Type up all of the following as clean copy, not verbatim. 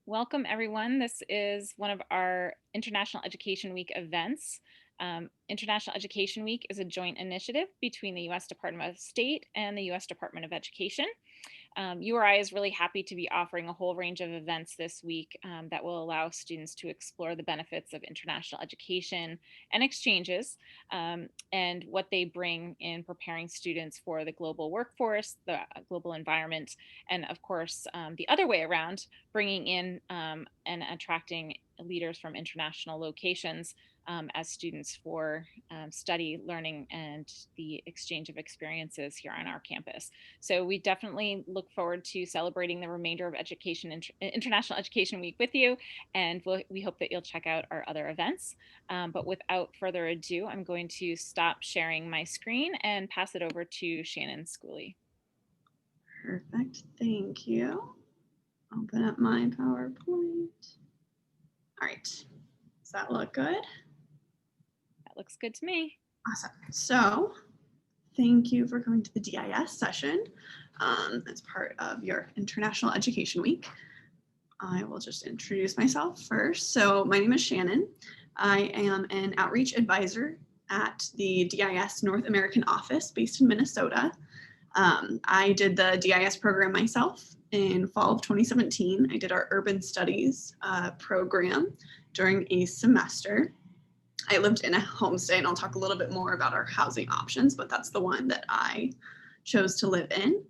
Welcome, everyone. This is one of our International Education Week events. International Education Week is a joint initiative between the U.S. Department of State and the U.S. Department of Education. URI is really happy to be offering a whole range of events this week that will allow students to explore the benefits of international education and exchanges and what they bring in preparing students for the global workforce, the global environment, and of course, the other way around, bringing in and attracting leaders from international locations as students for study, learning, and the exchange of experiences here on our campus. So we definitely look forward to celebrating the remainder of International Education Week with you, and we hope that you'll check out our other events. But without further ado, I'm going to stop sharing my screen and pass it over to Shannon Schooley. Perfect, thank you. Open up my PowerPoint. All right, does that look good? That looks good to me. Awesome. So thank you for coming to the DIS session as part of your International Education Week. I will just introduce myself first. So my name is Shannon. I am an outreach advisor at the DIS North American office based in Minnesota. I did the DIS program myself in fall of 2017. I did our urban studies program during a semester. I lived in a homestay, and I'll talk a little bit more about our housing options, but that's the one that I chose to live in.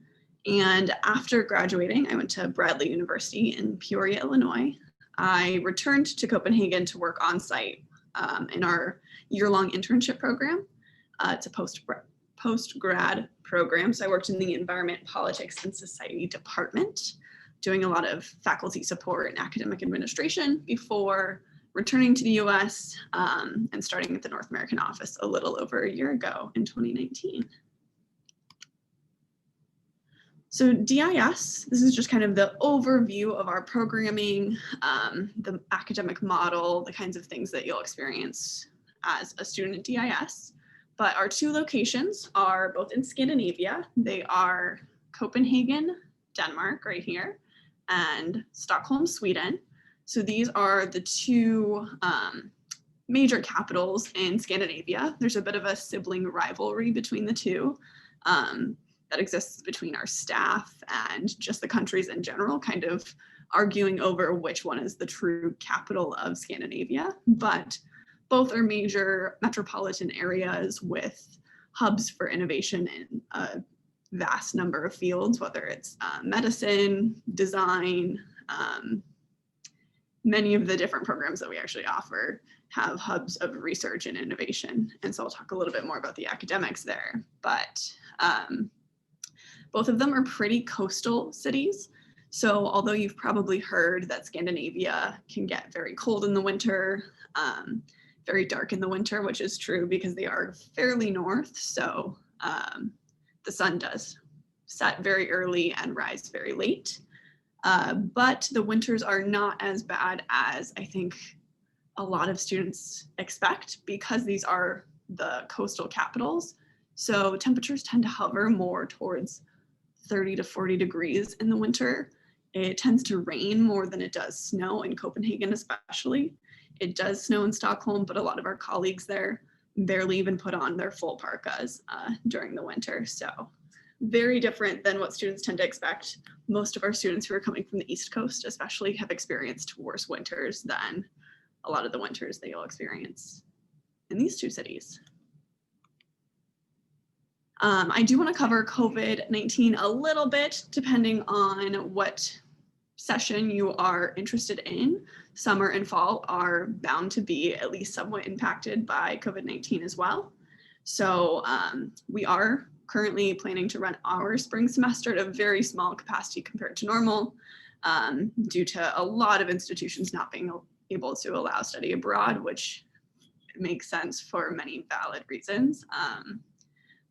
And after graduating, I went to Bradley University in Peoria, Illinois. I returned to Copenhagen to work on site in our year-long internship program. It's a post-grad program. So I worked in the Environment, Politics, and Society department, doing a lot of faculty support and academic administration before returning to the US and starting at the North American office a little over a year ago in 2019. So DIS, this is just kind of the overview of our programming, the academic model, the kinds of things that you'll experience as a student at DIS. But our two locations are both in Scandinavia. They are Copenhagen, Denmark, right here, and Stockholm, Sweden. So these are the two major capitals in Scandinavia. There's a bit of a sibling rivalry between the two that exists between our staff and just the countries in general, kind of arguing over which one is the true capital of Scandinavia. But both are major metropolitan areas with hubs for innovation in a vast number of fields, whether it's medicine, design. Many of the different programs that we actually offer have hubs of research and innovation. And so I'll talk a little bit more about the academics there. But both of them are pretty coastal cities. So although you've probably heard that Scandinavia can get very cold in the winter, very dark in the winter, which is true because they are fairly north. So the sun does set very early and rise very late. But the winters are not as bad as I think a lot of students expect because these are the coastal capitals. So temperatures tend to hover more towards 30 to 40 degrees in the winter. It tends to rain more than it does snow in Copenhagen, especially. It does snow in Stockholm, but a lot of our colleagues there barely even put on their full parkas during the winter. So very different than what students tend to expect. Most of our students who are coming from the East Coast especially have experienced worse winters than a lot of the winters that you'll experience in these two cities. I do want to cover COVID-19 a little bit, depending on what session you are interested in. Summer and fall are bound to be at least somewhat impacted by COVID-19 as well. So we are currently planning to run our spring semester at a very small capacity compared to normal due to a lot of institutions not being able to allow study abroad, which makes sense for many valid reasons.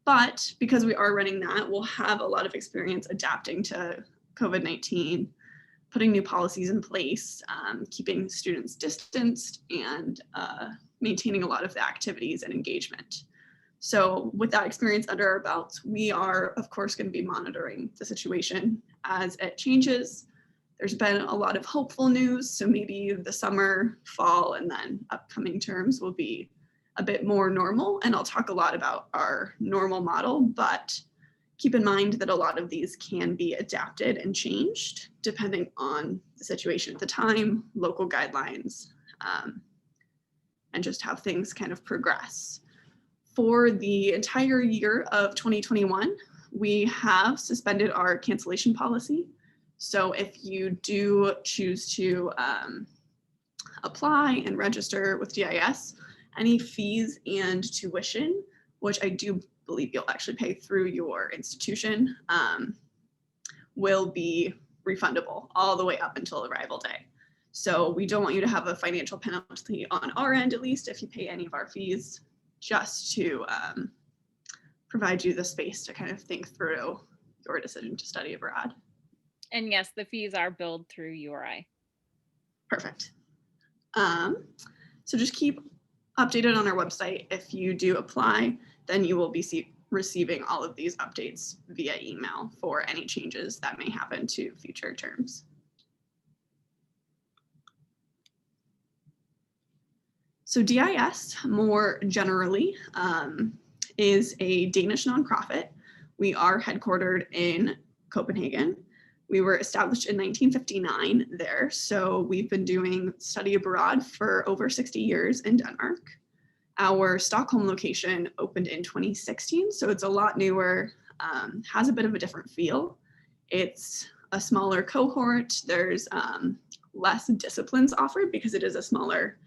But because we are running that, we'll have a lot of experience adapting to COVID-19, putting new policies in place, keeping students distanced, and maintaining a lot of the activities and engagement. So with that experience under our belts, we are, of course, going to be monitoring the situation as it changes. There's been a lot of hopeful news, so maybe the summer, fall, and then upcoming terms will be a bit more normal, and I'll talk a lot about our normal model, but keep in mind that a lot of these can be adapted and changed depending on the situation at the time, local guidelines, and just how things kind of progress. For the entire year of 2021, we have suspended our cancellation policy. So if you do choose to apply and register with DIS, any fees and tuition, which I do believe you'll actually pay through your institution, will be refundable all the way up until arrival day. So we don't want you to have a financial penalty on our end, at least, if you pay any of our fees, just to provide you the space to kind of think through your decision to study abroad. And yes, the fees are billed through URI. Perfect. So just keep updated on our website. If you do apply, then you will be receiving all of these updates via email for any changes that may happen to future terms. So DIS, more generally, is a Danish nonprofit. We are headquartered in Copenhagen. We were established in 1959 there, so we've been doing study abroad for over 60 years in Denmark. Our Stockholm location opened in 2016, so it's a lot newer, has a bit of a different feel. It's a smaller cohort. There's less disciplines offered because it is a smaller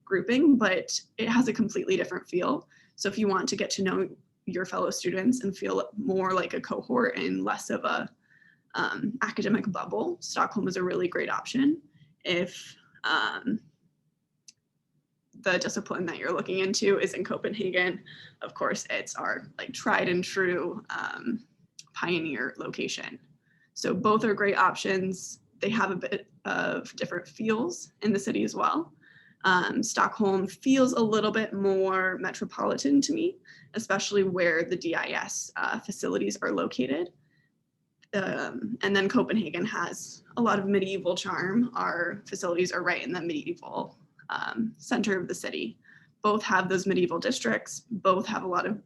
grouping, but it has a completely different feel. So if you want to get to know your fellow students and feel more like a cohort and less of a academic bubble, Stockholm is a really great option. If the discipline that you're looking into is in Copenhagen, of course, it's our like tried and true pioneer location. So both are great options. They have a bit of different feels in the city as well. Stockholm feels a little bit more metropolitan to me, especially where the DIS facilities are located. And then Copenhagen has a lot of medieval charm. Our facilities are right in the medieval center of the city. Both have those medieval districts, both have a lot of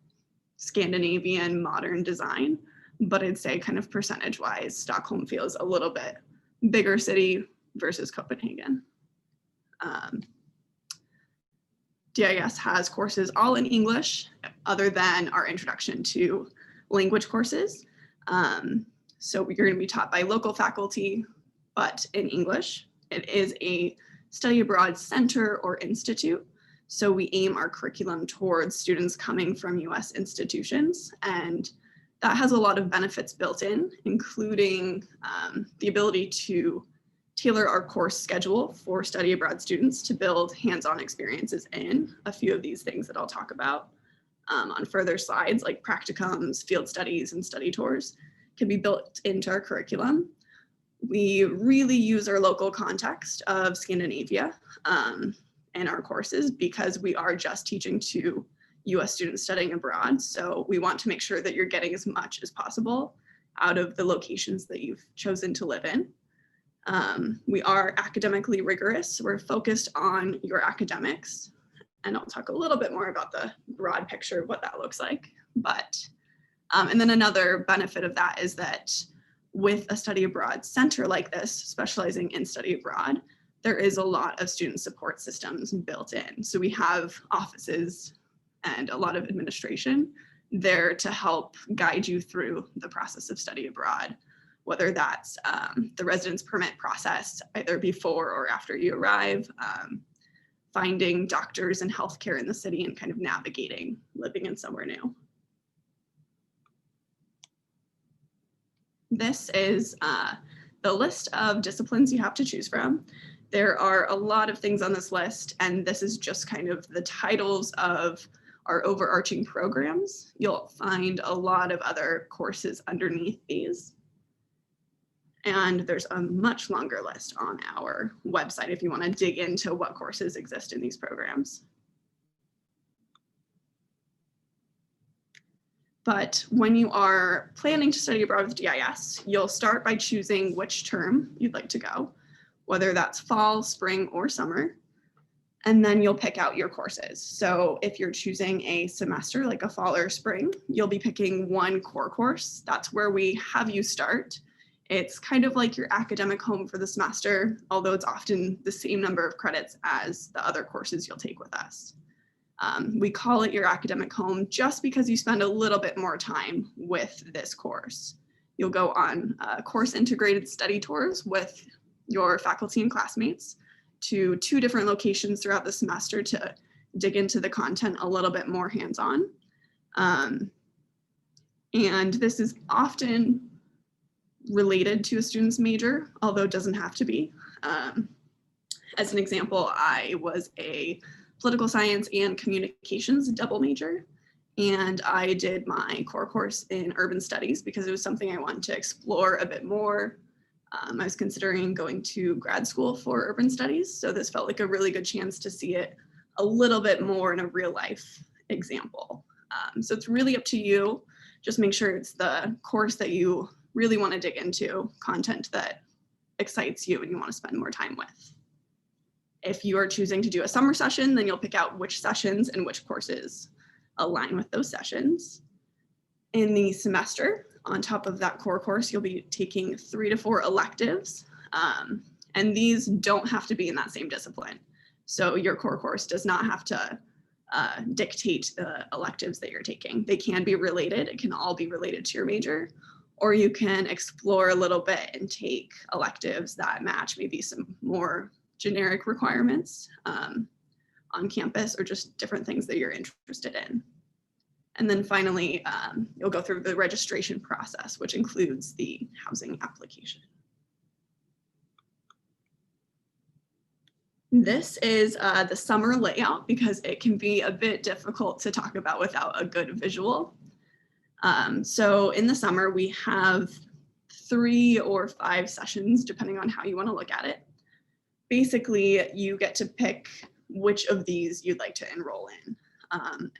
Scandinavian modern design, but I'd say kind of percentage wise, Stockholm feels a little bit bigger city versus Copenhagen. DIS has courses all in English, other than our introduction to language courses. So you're going to be taught by local faculty, but in English. It is a study abroad center or institute. So we aim our curriculum towards students coming from US institutions, and that has a lot of benefits built in, including the ability to tailor our course schedule for study abroad students to build hands-on experiences in a few of these things that I'll talk about on further slides, like practicums, field studies, and study tours can be built into our curriculum. We really use our local context of Scandinavia in our courses because we are just teaching to US students studying abroad. So we want to make sure that you're getting as much as possible out of the locations that you've chosen to live in. We are academically rigorous. We're focused on your academics, and I'll talk a little bit more about the broad picture of what that looks like. But, and then another benefit of that is that with a study abroad center like this, specializing in study abroad, there is a lot of student support systems built in. So we have offices and a lot of administration there to help guide you through the process of study abroad, whether that's the residence permit process, either before or after you arrive, finding doctors and healthcare in the city, and kind of navigating living in somewhere new. This is the list of disciplines you have to choose from. There are a lot of things on this list, and this is just kind of the titles of our overarching programs. You'll find a lot of other courses underneath these. And there's a much longer list on our website if you want to dig into what courses exist in these programs. But when you are planning to study abroad with DIS, you'll start by choosing which term you'd like to go, whether that's fall, spring, or summer. And then you'll pick out your courses. So if you're choosing a semester like a fall or spring, you'll be picking one core course. That's where we have you start. It's kind of like your academic home for the semester, although it's often the same number of credits as the other courses you'll take with us. We call it your academic home just because you spend a little bit more time with this course. You'll go on course integrated study tours with your faculty and classmates to 2 different locations throughout the semester to dig into the content a little bit more hands-on. And this is often related to a student's major, although it doesn't have to be. As an example, I was a political science and communications double major, and I did my core course in urban studies because it was something I wanted to explore a bit more. I was considering going to grad school for urban studies, so this felt like a really good chance to see it a little bit more in a real life example. So it's really up to you. Just make sure it's the course that you really want to dig into, content that excites you and you want to spend more time with. If you are choosing to do a summer session, then you'll pick out which sessions and which courses align with those sessions. In the semester, on top of that core course, you'll be taking 3 to 4 electives, and these don't have to be in that same discipline. So your core course does not have to dictate the electives that you're taking. They can be related. It can all be related to your major, or you can explore a little bit and take electives that match maybe some more generic requirements on campus, or just different things that you're interested in. And then finally, you'll go through the registration process, which includes the housing application. This is the summer layout because it can be a bit difficult to talk about without a good visual. So in the summer, we have 3 or 5 sessions, depending on how you want to look at it. Basically, you get to pick which of these you'd like to enroll in.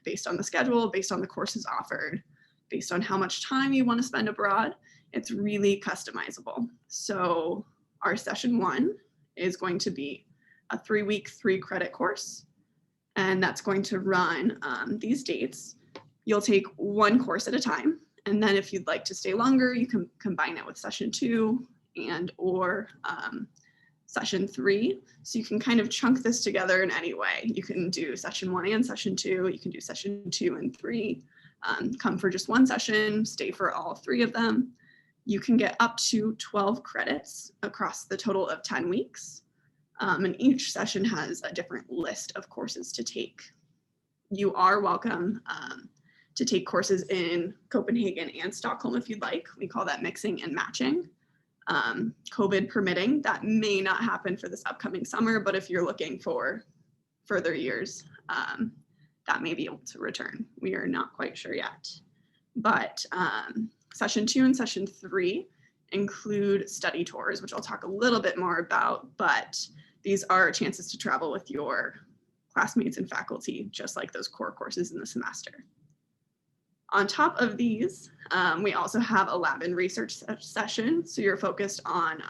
Based on the schedule, based on the courses offered, based on how much time you want to spend abroad. It's really customizable. So our session 1 is going to be a 3-week, 3-credit course, and that's going to run these dates. You'll take 1 course at a time, and then if you'd like to stay longer, you can combine it with session 2 and or session 3. So you can kind of chunk this together in any way. You can do session 1 and session 2. You can do session 2 and 3. Come for just 1 session, stay for all 3 of them. You can get up to 12 credits across the total of 10 weeks. And each session has a different list of courses to take. You are welcome to take courses in Copenhagen and Stockholm if you'd like. We call that mixing and matching. COVID permitting, that may not happen for this upcoming summer, but if you're looking for further years, that may be able to return. We are not quite sure yet. But session 2 and session 3 include study tours, which I'll talk a little bit more about, but these are chances to travel with your classmates and faculty, just like those core courses in the semester. On top of these, we also have a lab and research session. So you're focused on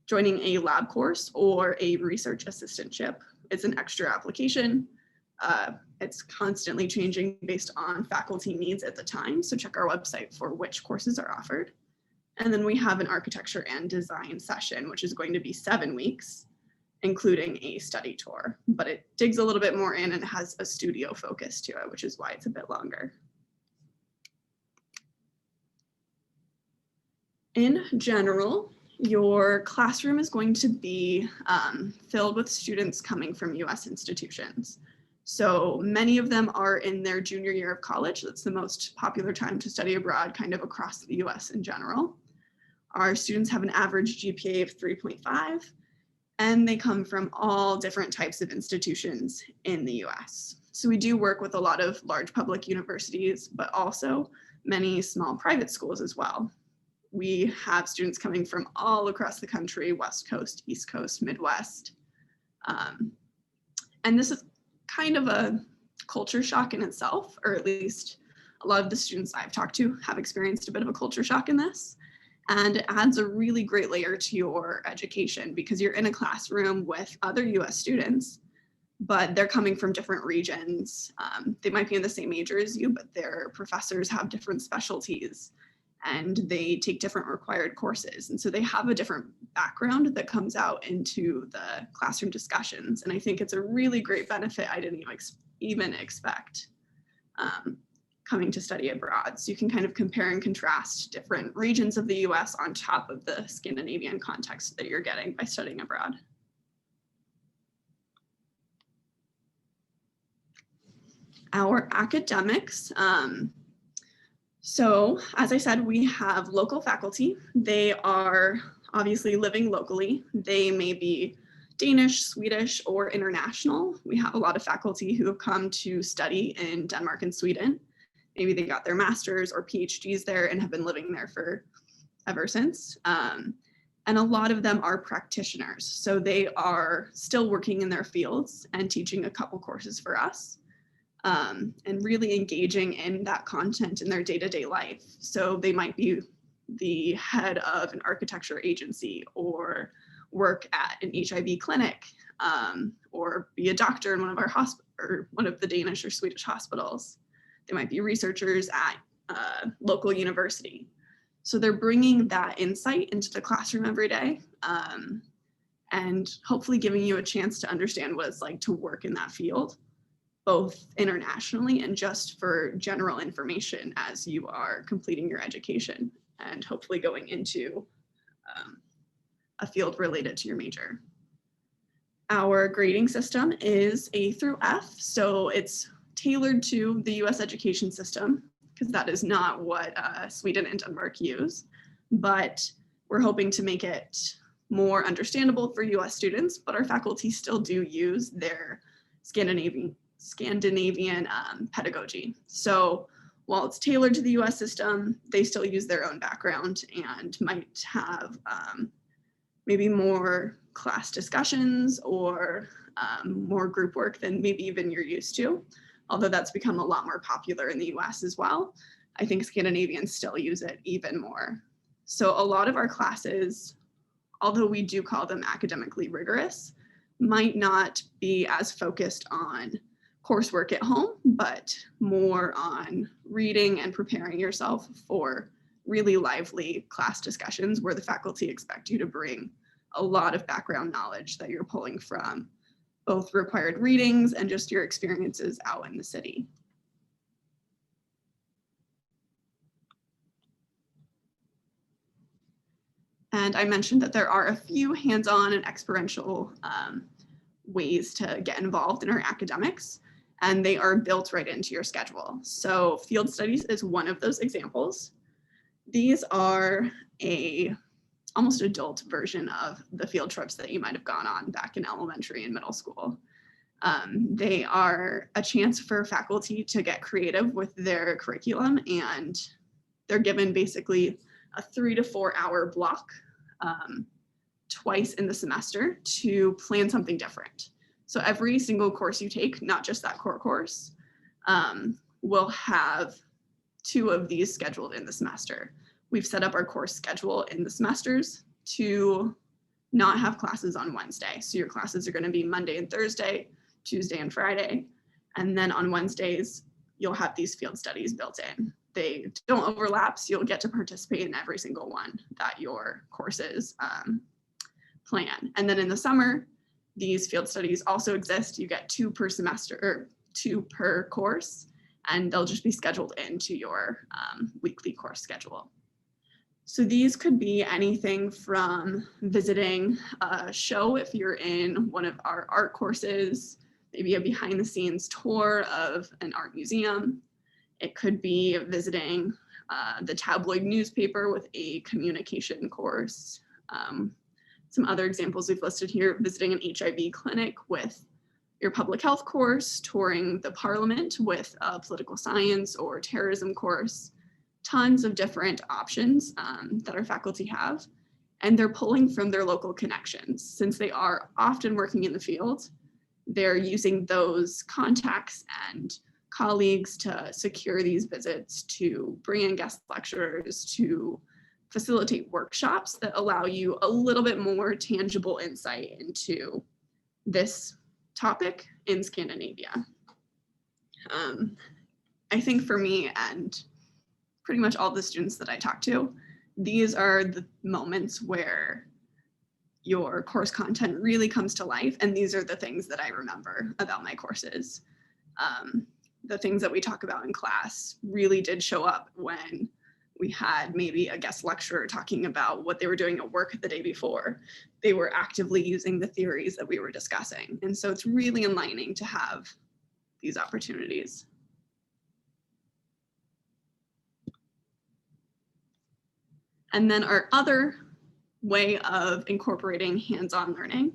joining a lab course or a research assistantship. It's an extra application. It's constantly changing based on faculty needs at the time. So check our website for which courses are offered. And then we have an architecture and design session, which is going to be 7 weeks, including a study tour, but it digs a little bit more in and has a studio focus to it, which is why it's a bit longer. In general, your classroom is going to be filled with students coming from US institutions. So many of them are in their junior year of college. That's the most popular time to study abroad, kind of across the US in general. Our students have an average GPA of 3.5, and they come from all different types of institutions in the US. So we do work with a lot of large public universities, but also many small private schools as well. We have students coming from all across the country, West Coast, East Coast, Midwest. And this is kind of a culture shock in itself, or at least A lot of the students I've talked to have experienced a bit of a culture shock in this, and it adds a really great layer to your education because you're in a classroom with other US students, but they're coming from different regions. They might be in the same major as you, but their professors have different specialties and they take different required courses. And so they have a different background that comes out into the classroom discussions. And I think it's a really great benefit I didn't even expect coming to study abroad. So you can kind of compare and contrast different regions of the US on top of the Scandinavian context that you're getting by studying abroad. Our academics. So as I said, we have local faculty. They are obviously living locally. They may be Danish, Swedish, or international. We have a lot of faculty who have come to study in Denmark and Sweden. Maybe they got their master's or PhDs there and have been living there for ever since. And a lot of them are practitioners. So they are still working in their fields and teaching a couple courses for us. And really engaging in that content in their day-to-day life. So they might be the head of an architecture agency or work at an HIV clinic or be a doctor in one of our or one of the Danish or Swedish hospitals. They might be researchers at a local university. So they're bringing that insight into the classroom every day and hopefully giving you a chance to understand what it's like to work in that field, both internationally and just for general information as you are completing your education and hopefully going into a field related to your major. Our grading system is A through F, so it's tailored to the US education system because that is not what Sweden and Denmark use, but we're hoping to make it more understandable for US students, but our faculty still do use their Scandinavian pedagogy. So while it's tailored to the US system, they still use their own background and might have maybe more class discussions or more group work than maybe even you're used to. Although that's become a lot more popular in the US as well, I think Scandinavians still use it even more. So a lot of our classes, although we do call them academically rigorous, might not be as focused on coursework at home, but more on reading and preparing yourself for really lively class discussions where the faculty expect you to bring a lot of background knowledge that you're pulling from both required readings and just your experiences out in the city. And I mentioned that there are a few hands-on and experiential ways to get involved in our academics, and they are built right into your schedule. So field studies is one of those examples. These are almost adult version of the field trips that you might have gone on back in elementary and middle school. They are a chance for faculty to get creative with their curriculum, and they're given basically a 3 to 4 hour block twice in the semester to plan something different. So every single course you take, not just that core course, will have 2 of these scheduled in the semester. We've set up our course schedule in the semesters to not have classes on Wednesday. So your classes are going to be Monday and Thursday, Tuesday and Friday. And then on Wednesdays, you'll have these field studies built in. They don't overlap, so you'll get to participate in every single one that your courses plan. And then in the summer, these field studies also exist. You get 2 per semester or 2 per course, and they'll just be scheduled into your weekly course schedule. So these could be anything from visiting a show if you're in one of our art courses, maybe a behind the scenes tour of an art museum. It could be visiting the tabloid newspaper with a communication course. Some other examples we've listed here, visiting an HIV clinic with your public health course, touring the parliament with a political science or terrorism course. Tons of different options that our faculty have, and they're pulling from their local connections. Since they are often working in the field, they're using those contacts and colleagues to secure these visits, to bring in guest lecturers, to facilitate workshops that allow you a little bit more tangible insight into this topic in Scandinavia. I think for me and pretty much all the students that I talk to, these are the moments where your course content really comes to life, and these are the things that I remember about my courses. The things that we talk about in class really did show up when we had maybe a guest lecturer talking about what they were doing at work the day before. They were actively using the theories that we were discussing. And so it's really enlightening to have these opportunities. And then our other way of incorporating hands-on learning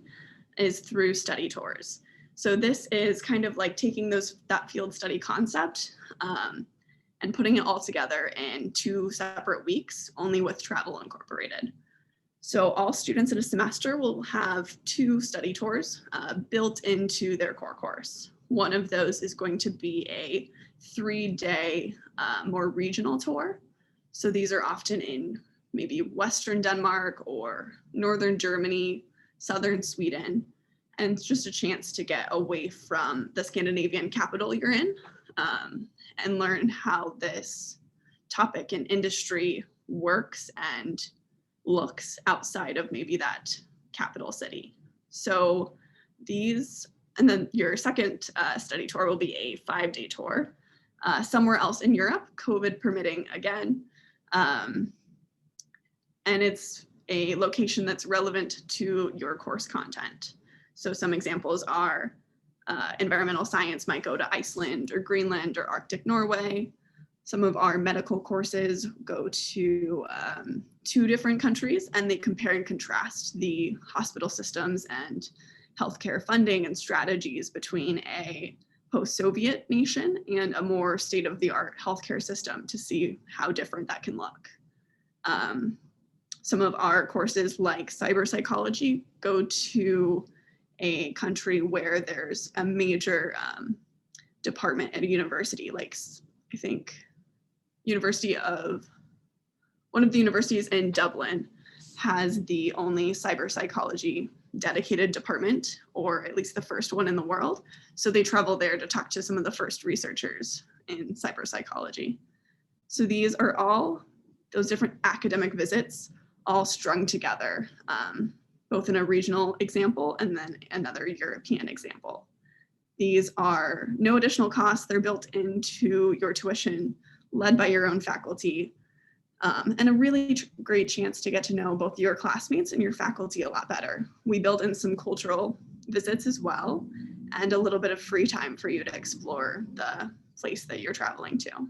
is through study tours. So this is kind of like taking that field study concept and putting it all together in 2 separate weeks, only with travel incorporated. So all students in a semester will have 2 study tours built into their core course. One of those is going to be a 3-day more regional tour. So these are often in maybe Western Denmark or Northern Germany, Southern Sweden, and it's just a chance to get away from the Scandinavian capital you're in and learn how this topic and industry works and looks outside of maybe that capital city. So these, and then your second study tour will be a 5-day tour somewhere else in Europe, COVID permitting again. And it's a location that's relevant to your course content. So some examples are environmental science might go to Iceland or Greenland or Arctic Norway. Some of our medical courses go to 2 different countries, and they compare and contrast the hospital systems and healthcare funding and strategies between a post-Soviet nation and a more state-of-the-art healthcare system to see how different that can look. Some of our courses, like cyber psychology, go to a country where there's a major department at a university, like I think one of the universities in Dublin has the only cyber psychology dedicated department, or at least the first one in the world. So they travel there to talk to some of the first researchers in cyber psychology. So these are all those different academic visits all strung together, both in a regional example and then another European example. These are no additional costs. They're built into your tuition, led by your own faculty, and a really great chance to get to know both your classmates and your faculty a lot better. We build in some cultural visits as well, and a little bit of free time for you to explore the place that you're traveling to.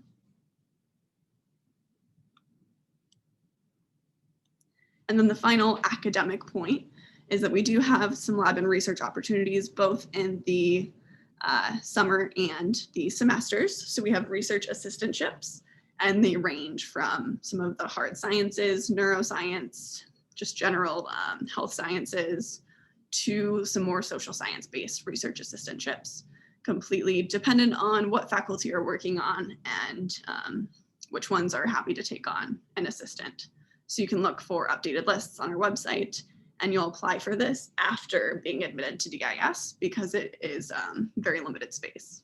And then the final academic point is that we do have some lab and research opportunities both in the summer and the semesters. So we have research assistantships, and they range from some of the hard sciences, neuroscience, just general health sciences, to some more social science-based research assistantships, completely dependent on what faculty are working on and which ones are happy to take on an assistant. So you can look for updated lists on our website, and you'll apply for this after being admitted to DIS because it is very limited space.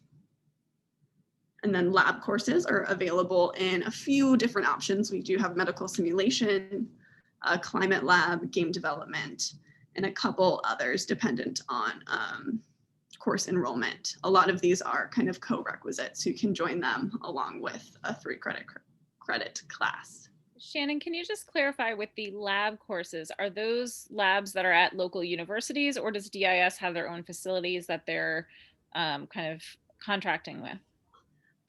And then lab courses are available in a few different options. We do have medical simulation, a climate lab, game development, and a couple others dependent on course enrollment. A lot of these are kind of co-requisites, so you can join them along with a 3-credit class. Shannon, can you just clarify with the lab courses, are those labs that are at local universities, or does DIS have their own facilities that they're kind of contracting with?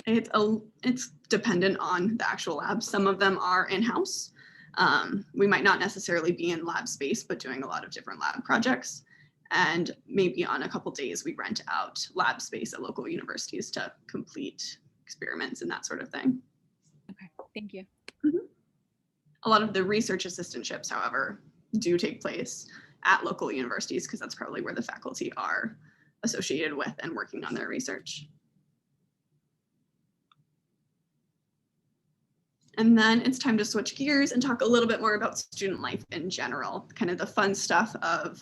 It's dependent on the actual lab. Some of them are in-house. We might not necessarily be in lab space, but doing a lot of different lab projects. And maybe on a couple days, we rent out lab space at local universities to complete experiments and that sort of thing. Okay, thank you. Mm-hmm. A lot of the research assistantships, however, do take place at local universities because that's probably where the faculty are associated with and working on their research. And then it's time to switch gears and talk a little bit more about student life in general, kind of the fun stuff of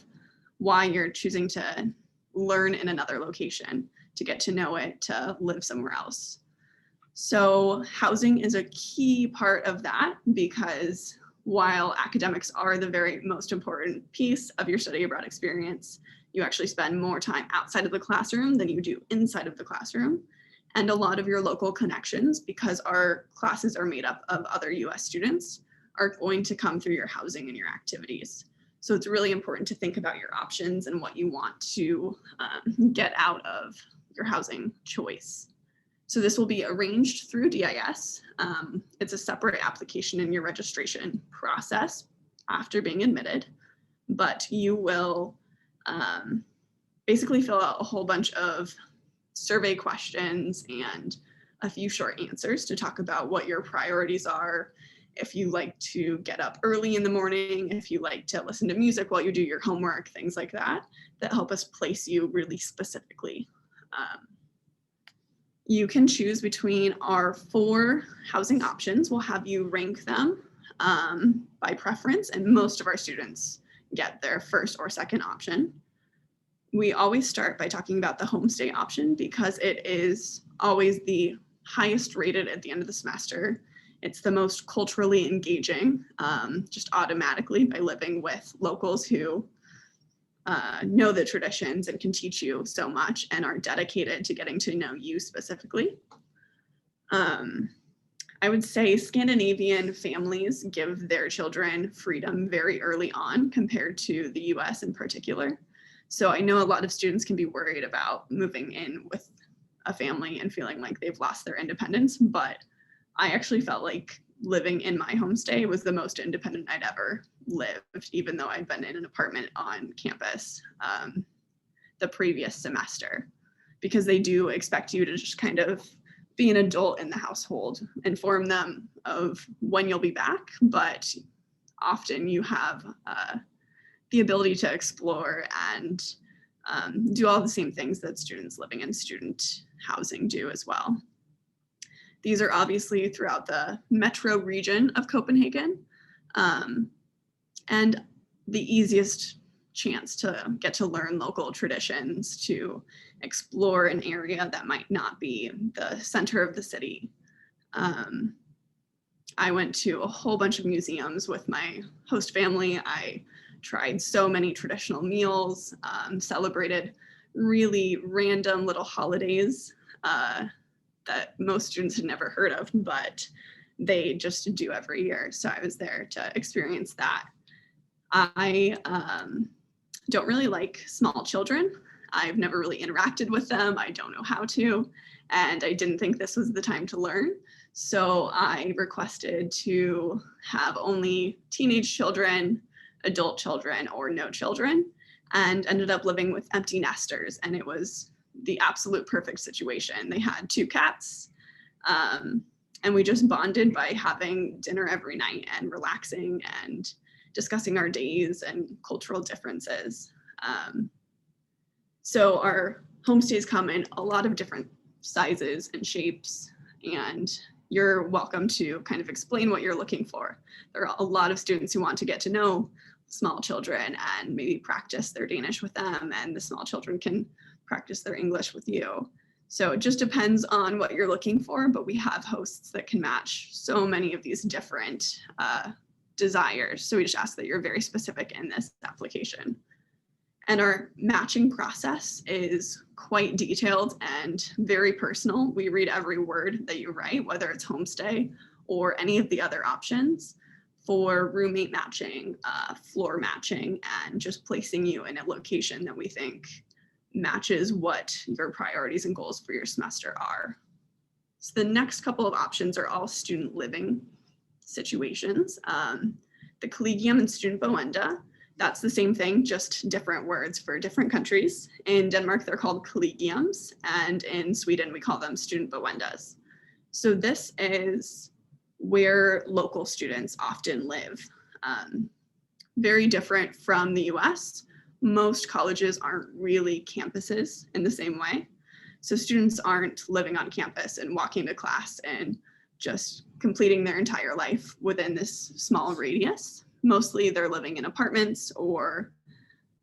why you're choosing to learn in another location, to get to know it, to live somewhere else. So housing is a key part of that, because while academics are the very most important piece of your study abroad experience, you actually spend more time outside of the classroom than you do inside of the classroom. And a lot of your local connections, because our classes are made up of other US students, are going to come through your housing and your activities. So it's really important to think about your options and what you want to get out of your housing choice. So this will be arranged through DIS. It's a separate application in your registration process after being admitted, but you will basically fill out a whole bunch of survey questions and a few short answers to talk about what your priorities are. If you like to get up early in the morning, if you like to listen to music while you do your homework, things like that, that help us place you really specifically. You can choose between our 4 housing options. We'll have you rank them by preference, and most of our students get their first or second option. We always start by talking about the homestay option because it is always the highest rated at the end of the semester. It's the most culturally engaging, just automatically by living with locals who know the traditions and can teach you so much and are dedicated to getting to know you specifically. I would say Scandinavian families give their children freedom very early on compared to the US in particular. So I know a lot of students can be worried about moving in with a family and feeling like they've lost their independence, but I actually felt like living in my homestay was the most independent I'd ever lived, even though I'd been in an apartment on campus the previous semester, because they do expect you to just kind of be an adult in the household, inform them of when you'll be back, but often you have the ability to explore and do all the same things that students living in student housing do as well. These are obviously throughout the metro region of Copenhagen, and the easiest chance to get to learn local traditions, to explore an area that might not be the center of the city. I went to a whole bunch of museums with my host family. I tried so many traditional meals, celebrated really random little holidays that most students had never heard of, but they just do every year. So I was there to experience that. I don't really like small children. I've never really interacted with them. I don't know how to, and I didn't think this was the time to learn. So I requested to have only teenage children, adult children, or no children, and ended up living with empty nesters. And it was the absolute perfect situation. They had 2 cats, and we just bonded by having dinner every night and relaxing and discussing our days and cultural differences. So our homestays come in a lot of different sizes and shapes, and you're welcome to kind of explain what you're looking for. There are a lot of students who want to get to know small children and maybe practice their Danish with them, and the small children can practice their English with you. So it just depends on what you're looking for, but we have hosts that can match so many of these different desires. So we just ask that you're very specific in this application. And our matching process is quite detailed and very personal. We read every word that you write, whether it's homestay or any of the other options, for roommate matching, floor matching, and just placing you in a location that we think matches what your priorities and goals for your semester are. So the next couple of options are all student living situations. The Collegium and Student Boenda, that's the same thing, just different words for different countries. In Denmark, they're called collegiums, and in Sweden, we call them student boendas. So this is where local students often live. Very different from the US. Most colleges aren't really campuses in the same way. So students aren't living on campus and walking to class and just completing their entire life within this small radius. Mostly they're living in apartments or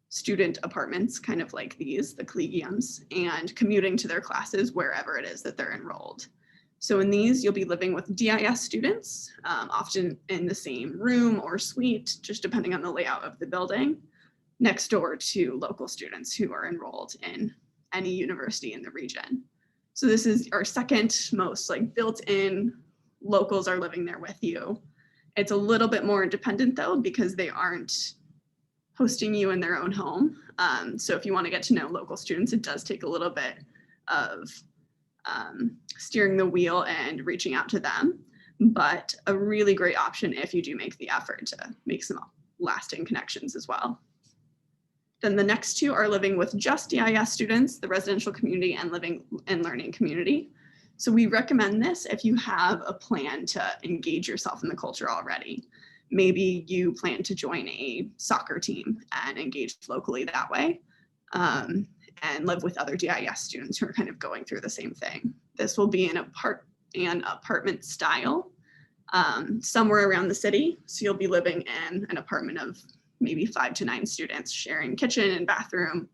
student apartments, kind of like these, the collegiums, and commuting to their classes wherever it is that they're enrolled. So in these, you'll be living with DIS students, often in the same room or suite, just depending on the layout of the building, next door to local students who are enrolled in any university in the region. So this is our second most like built-in, locals are living there with you. It's a little bit more independent though, because they aren't hosting you in their own home. So if you want to get to know local students, it does take a little bit of steering the wheel and reaching out to them, but a really great option if you do make the effort to make some lasting connections as well. Then the next two are living with just DIS students, the residential community and living and learning community. So we recommend this if you have a plan to engage yourself in the culture already. Maybe you plan to join a soccer team and engage locally that way, and live with other DIS students who are kind of going through the same thing. This will be an apartment style, somewhere around the city. So you'll be living in an apartment of maybe 5 to 9 students sharing kitchen and bathroom,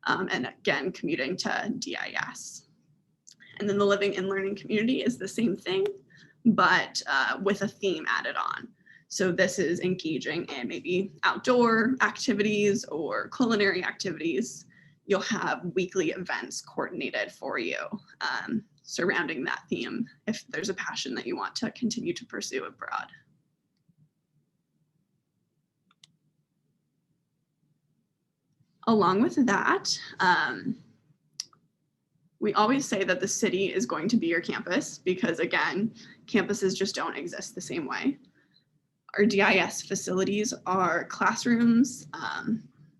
and again, commuting to DIS. And then the living and learning community is the same thing, but with a theme added on. So this is engaging in maybe outdoor activities or culinary activities. You'll have weekly events coordinated for you surrounding that theme if there's a passion that you want to continue to pursue abroad. Along with that, we always say that the city is going to be your campus because, again, campuses just don't exist the same way. Our DIS facilities are classrooms,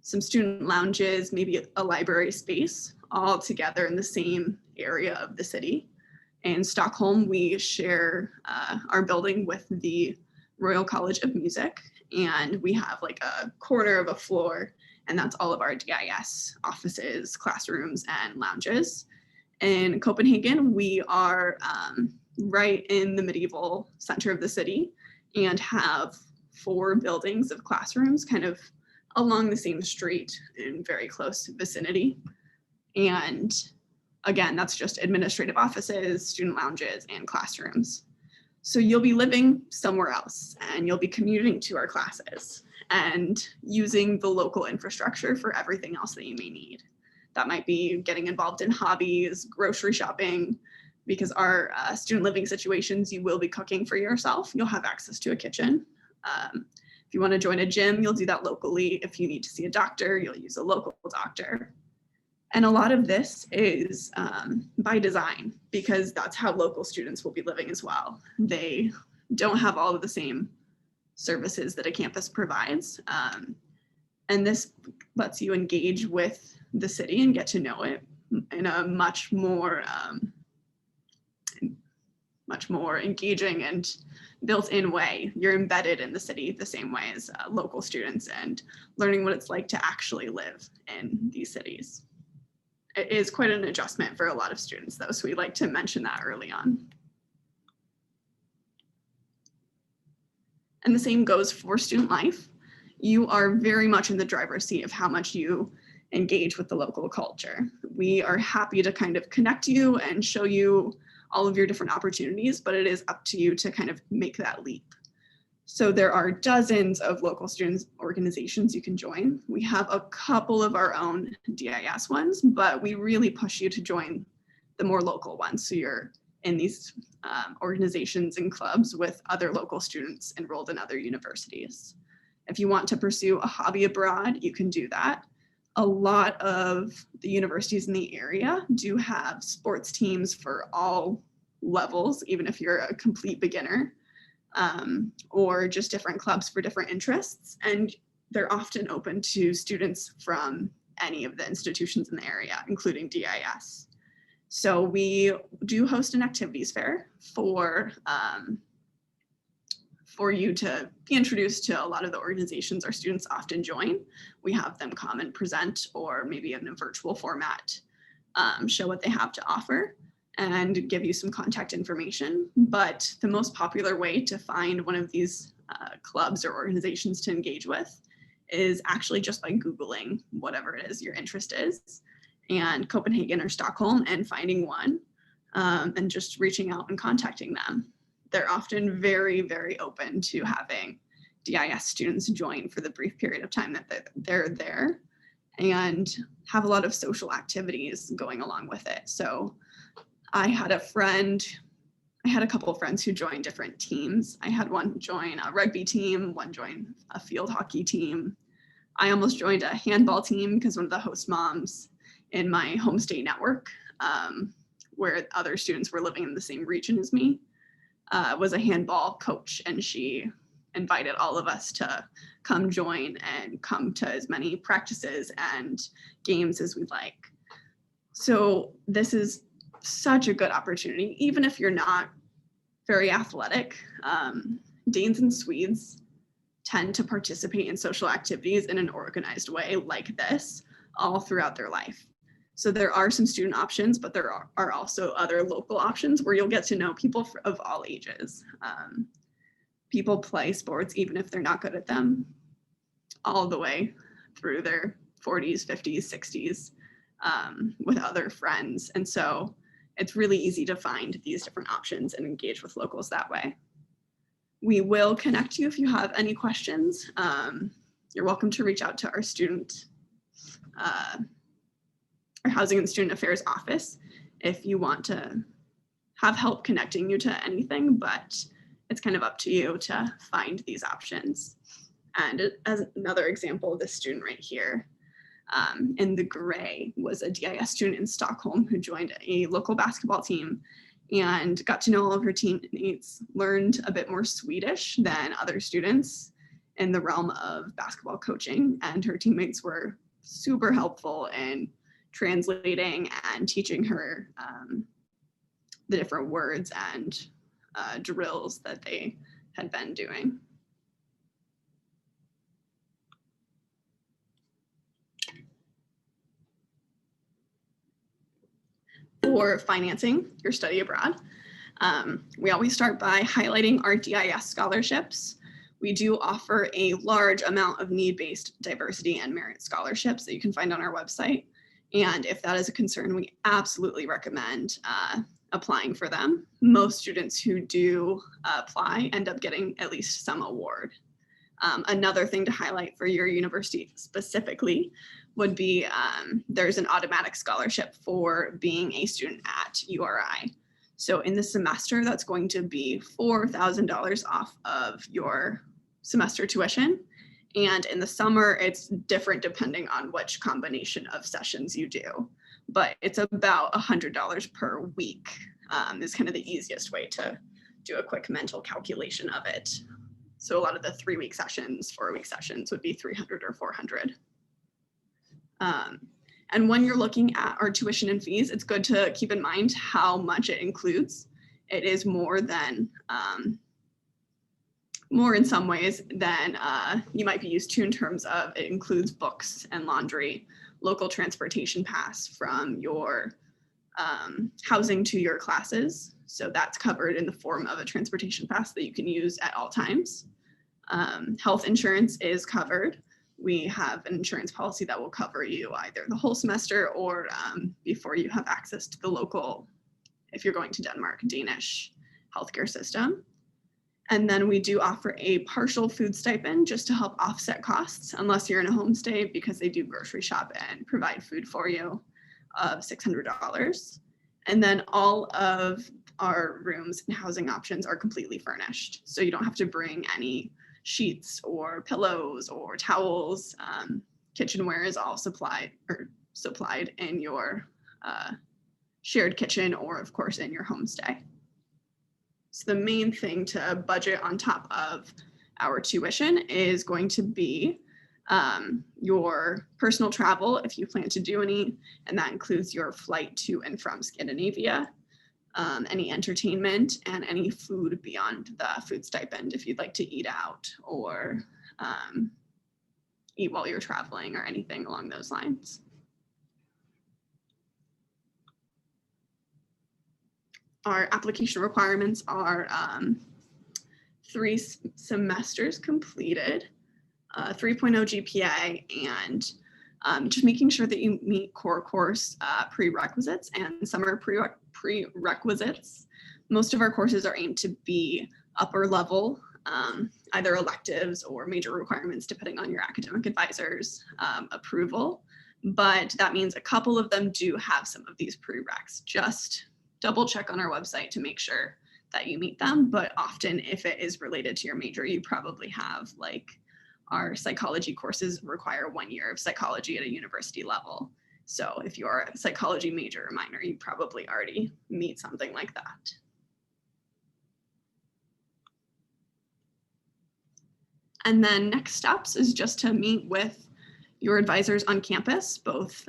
some student lounges, maybe a library space, all together in the same area of the city. In Stockholm, we share our building with the Royal College of Music, and we have like a corner of a floor, and that's all of our DIS offices, classrooms, and lounges. In Copenhagen, we are right in the medieval center of the city and have 4 buildings of classrooms kind of along the same street in very close vicinity. And again, that's just administrative offices, student lounges, and classrooms. So you'll be living somewhere else and you'll be commuting to our classes and using the local infrastructure for everything else that you may need. That might be getting involved in hobbies, grocery shopping, because our student living situations, you will be cooking for yourself. You'll have access to a kitchen. If you want to join a gym, you'll do that locally. If you need to see a doctor, you'll use a local doctor. And a lot of this is by design, because that's how local students will be living as well. They don't have all of the same services that a campus provides. And this lets you engage with the city and get to know it in a much more engaging and built-in way. You're embedded in the city the same way as local students and learning what it's like to actually live in these cities. It is quite an adjustment for a lot of students though, so we like to mention that early on. And the same goes for student life. You are very much in the driver's seat of how much you engage with the local culture. We are happy to kind of connect you and show you all of your different opportunities, but it is up to you to kind of make that leap. So there are dozens of local students organizations you can join. We have a couple of our own DIS ones, but we really push you to join the more local ones. So you're in these organizations and clubs with other local students enrolled in other universities. If you want to pursue a hobby abroad, you can do that. A lot of the universities in the area do have sports teams for all levels, even if you're a complete beginner, or just different clubs for different interests. And they're often open to students from any of the institutions in the area, including DIS. So we do host an activities fair for you to be introduced to a lot of the organizations our students often join. We have them come and present, or maybe in a virtual format, show what they have to offer. and give you some contact information. But the most popular way to find one of these clubs or organizations to engage with is actually just by Googling whatever it is your interest is, and Copenhagen or Stockholm, and finding one, and just reaching out and contacting them. They're often very, very open to having DIS students join for the brief period of time that they're there, and have a lot of social activities going along with it. So I had a couple of friends who joined different teams. I had one join a rugby team, one join a field hockey team. I almost joined a handball team because one of the host moms in my home state network, where other students were living in the same region as me, was a handball coach, and she invited all of us to come join and come to as many practices and games as we'd like. So this is such a good opportunity, even if you're not very athletic. Danes and Swedes tend to participate in social activities in an organized way like this all throughout their life. So there are some student options, but there are also other local options where you'll get to know people of all ages. People play sports even if they're not good at them, all the way through their 40s, 50s, 60s, with other friends. And so it's really easy to find these different options and engage with locals that way. We will connect you if you have any questions. You're welcome to reach out to our Housing and Student Affairs office if you want to have help connecting you to anything, but it's kind of up to you to find these options. And as another example, this student right here, in the gray, was a DIS student in Stockholm who joined a local basketball team and got to know all of her teammates, learned a bit more Swedish than other students in the realm of basketball coaching, and her teammates were super helpful in translating and teaching her the different words and drills that they had been doing. For financing your study abroad, we always start by highlighting our DIS scholarships. We do offer a large amount of need-based diversity and merit scholarships that you can find on our website. And if that is a concern, we absolutely recommend applying for them. Most students who do apply end up getting at least some award. Another thing to highlight for your university specifically would be there's an automatic scholarship for being a student at URI. So in the semester, that's going to be $4,000 off of your semester tuition. And in the summer, it's different depending on which combination of sessions you do. But it's about $100 per week is kind of the easiest way to do a quick mental calculation of it. So a lot of the 3-week sessions, 4-week sessions would be 300 or 400. And when you're looking at our tuition and fees, it's good to keep in mind how much it includes. It is more than, more in some ways than you might be used to in terms of it includes books and laundry, local transportation pass from your housing to your classes. So that's covered in the form of a transportation pass that you can use at all times. Health insurance is covered. We have an insurance policy that will cover you either the whole semester or before you have access to the local, if you're going to Denmark, Danish healthcare system. And then we do offer a partial food stipend just to help offset costs, unless you're in a homestay, because they do grocery shop and provide food for you of $600. And then all of our rooms and housing options are completely furnished. So you don't have to bring any sheets or pillows or towels. Kitchenware is all supplied in your shared kitchen, or of course in your homestay. So the main thing to budget on top of our tuition is going to be your personal travel, if you plan to do any, and that includes your flight to and from Scandinavia, any entertainment, and any food beyond the food stipend if you'd like to eat out or eat while you're traveling or anything along those lines. our application requirements are 3 semesters completed, 3.0 GPA, and just making sure that you meet core course prerequisites and summer prerequisites. Most of our courses are aimed to be upper level, either electives or major requirements, depending on your academic advisor's approval. But that means a couple of them do have some of these prereqs. Just double check on our website to make sure that you meet them. But often, if it is related to your major, you probably have, like, our psychology courses require 1 year of psychology at a university level. So if you're a psychology major or minor, you probably already meet something like that. And then next steps is just to meet with your advisors on campus, both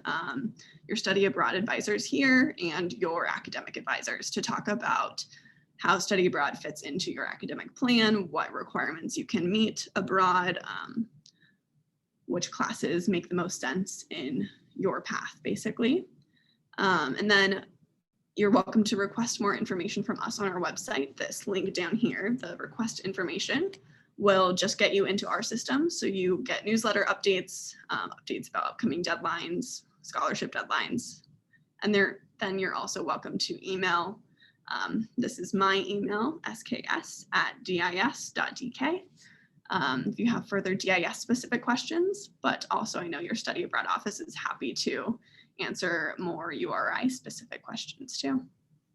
your study abroad advisors here and your academic advisors, to talk about how study abroad fits into your academic plan, what requirements you can meet abroad, which classes make the most sense in your path, basically. And then you're welcome to request more information from us on our website. This link down here, the request information, will just get you into our system. So you get newsletter updates, updates about upcoming deadlines, scholarship deadlines. And then you're also welcome to email. This is my email, sks@dis.dk. If you have further DIS specific questions, but also I know your study abroad office is happy to answer more URI specific questions too.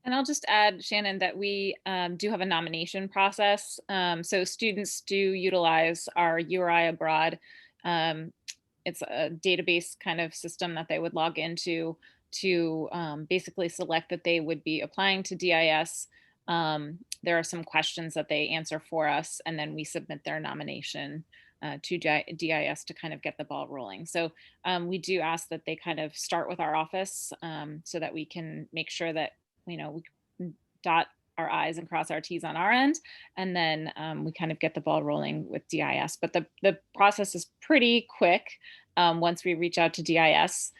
And I'll just add, Shannon, that we do have a nomination process. So students do utilize our URI abroad. It's a database kind of system that they would log into to basically select that they would be applying to DIS. There are some questions that they answer for us, and then we submit their nomination to DIS to kind of get the ball rolling. So we do ask that they kind of start with our office so that we can make sure that, we can dot our I's and cross our T's on our end, and then we kind of get the ball rolling with DIS. But the process is pretty quick once we reach out to DIS.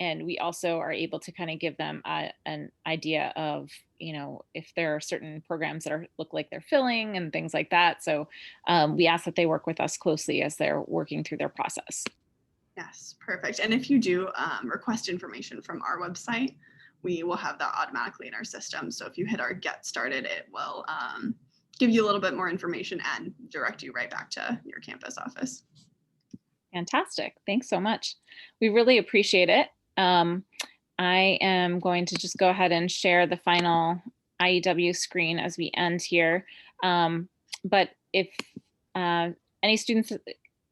And we also are able to kind of give them an idea of, if there are certain programs that look like they're filling and things like that. So we ask that they work with us closely as they're working through their process. Yes, perfect. And if you do request information from our website, we will have that automatically in our system. So if you hit our get started, it will give you a little bit more information and direct you right back to your campus office. Fantastic. Thanks so much. We really appreciate it. I am going to just go ahead and share the final IEW screen as we end here. But if any students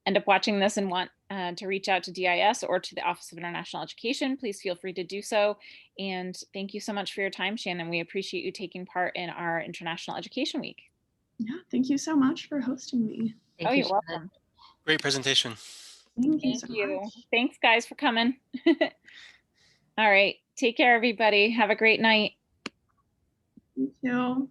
end up watching this and want to reach out to DIS or to the Office of International Education, please feel free to do so. And thank you so much for your time, Shannon. We appreciate you taking part in our International Education Week. Yeah, thank you so much for hosting me. Oh, you're welcome. Great presentation. Thank you so much. Thanks, guys, for coming. All right. Take care, everybody. Have a great night. Thank you.